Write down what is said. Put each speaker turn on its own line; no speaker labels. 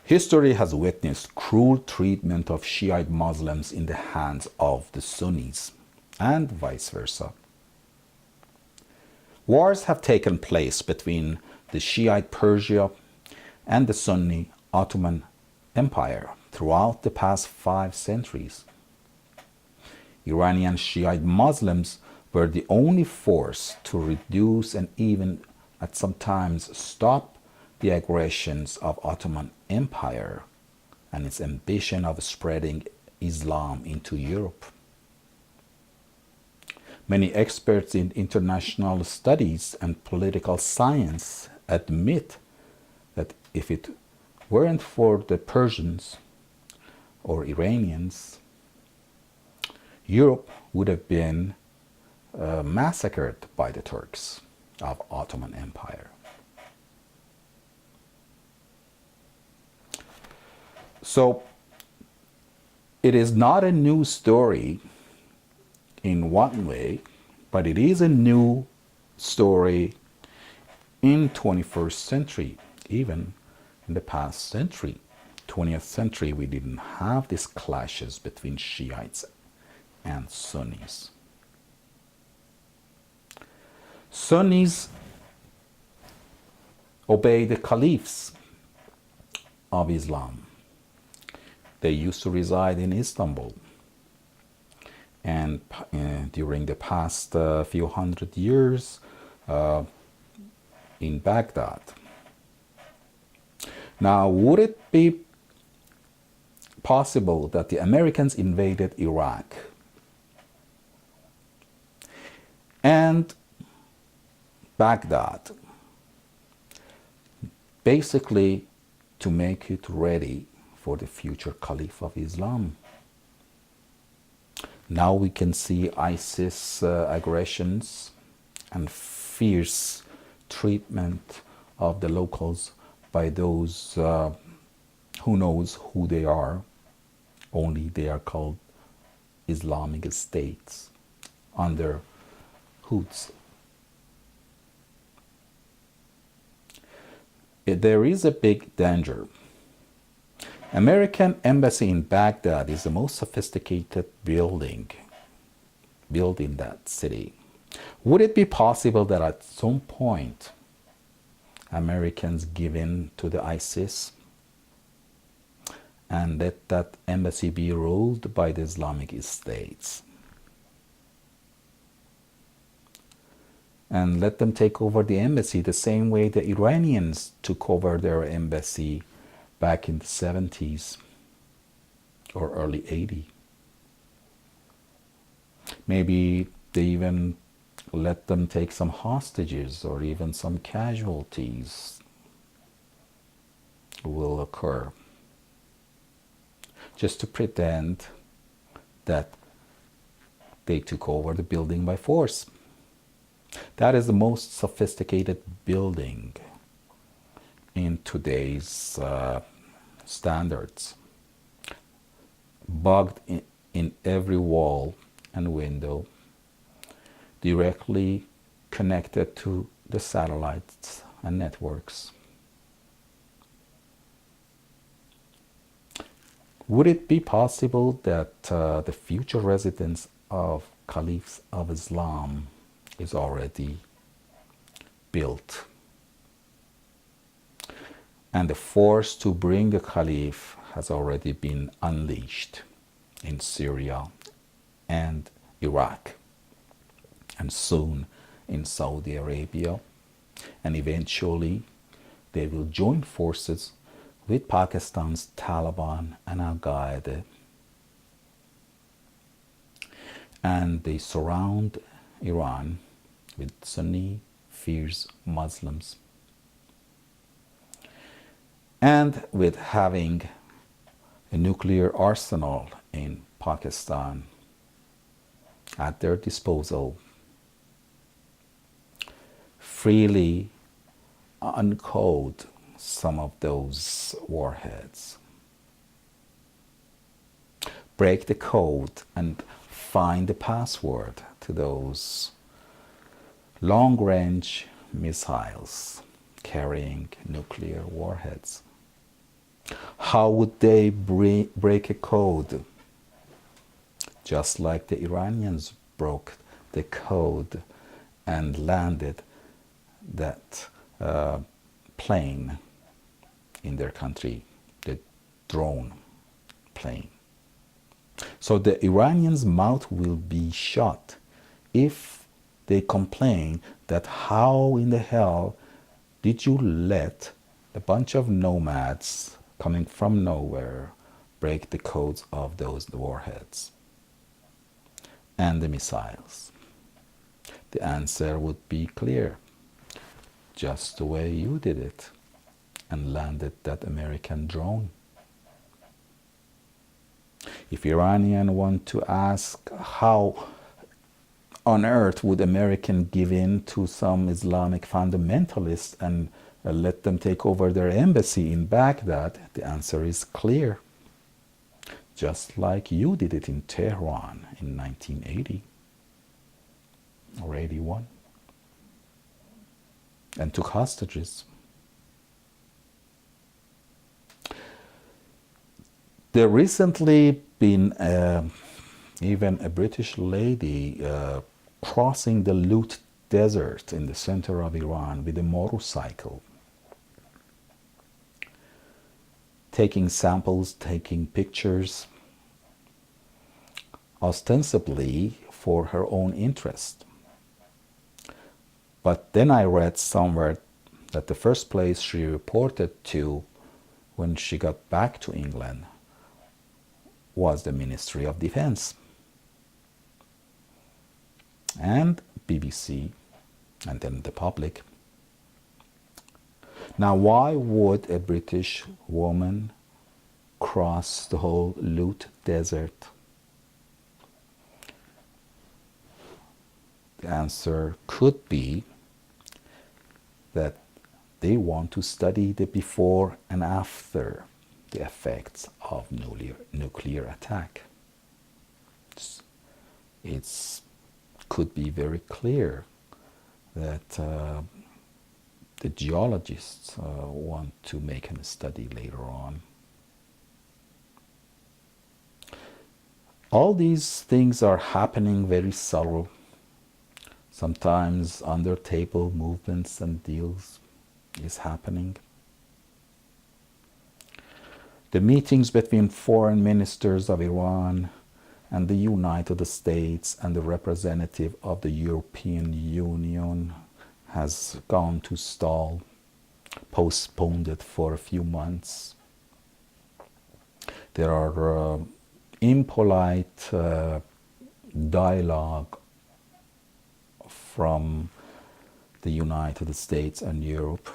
History has witnessed cruel treatment of Shiite Muslims in the hands of the Sunnis, and vice versa. Wars have taken place between the Shiite Persia and the Sunni Ottoman Empire throughout the past 5 centuries. Iranian Shiite Muslims were the only force to reduce and even at some times stop the aggressions of Ottoman Empire and its ambition of spreading Islam into Europe. Many experts in international studies and political science admit that if it weren't for the Persians or Iranians, Europe would have been massacred by the Turks of Ottoman Empire. So it is not a new story in one way, but it is a new story in 21st century. Even in the past century, 20th century, we didn't have these clashes between Shiites and Sunnis. Sunnis obey the caliphs of Islam. They used to reside in Istanbul, and during the past few hundred years in Baghdad. Now, would it be possible that the Americans invaded Iraq and Baghdad basically to make it ready for the future Caliph of Islam? Now we can see ISIS aggressions and fierce treatment of the locals by those who knows who they are. Only they are called Islamic states under hoods. There is a big danger. American embassy in Baghdad is the most sophisticated building built in that city. Would it be possible that at some point Americans give in to the ISIS and let that embassy be ruled by the Islamic states? And let them take over the embassy the same way the Iranians took over their embassy back in the 70s or early 80s. Maybe they even let them take some hostages or even some casualties will occur, just to pretend that they took over the building by force. That is the most sophisticated building in today's standards. Bugged in every wall and window, directly connected to the satellites and networks. Would it be possible that the future residence of Caliphs of Islam is already built, and the force to bring the Caliph has already been unleashed in Syria and Iraq, and soon in Saudi Arabia, and eventually they will join forces with Pakistan's Taliban and Al-Qaeda, and they surround Iran with Sunni fierce Muslims, and with having a nuclear arsenal in Pakistan at their disposal, freely uncode some of those warheads, break the code and find the password to those long-range missiles carrying nuclear warheads. How would they break a code? Just like the Iranians broke the code and landed that plane in their country, the drone plane. So the Iranians' mouth will be shut if they complain that how in the hell did you let a bunch of nomads coming from nowhere break the codes of those warheads and the missiles? The answer would be clear. Just the way you did it and landed that American drone. If Iranians want to ask how on earth would American give in to some Islamic fundamentalists and let them take over their embassy in Baghdad, the answer is clear. Just like you did it in Tehran in 1980 or 81 and took hostages. There recently been even a British lady crossing the Lut Desert in the center of Iran with a motorcycle, taking samples, taking pictures, ostensibly for her own interest. But then I read somewhere that the first place she reported to when she got back to England was the Ministry of Defense and BBC and then the public. Now, why would a British woman cross the whole Lut Desert? The answer could be that they want to study the before and after the effects of nuclear attack. It could be very clear that the geologists want to make a study later on. All these things are happening very subtle, sometimes under table movements and deals is happening. The meetings between foreign ministers of Iran and the United States and the representative of the European Union has gone to stall, postponed it for a few months. There are impolite dialogue from the United States and Europe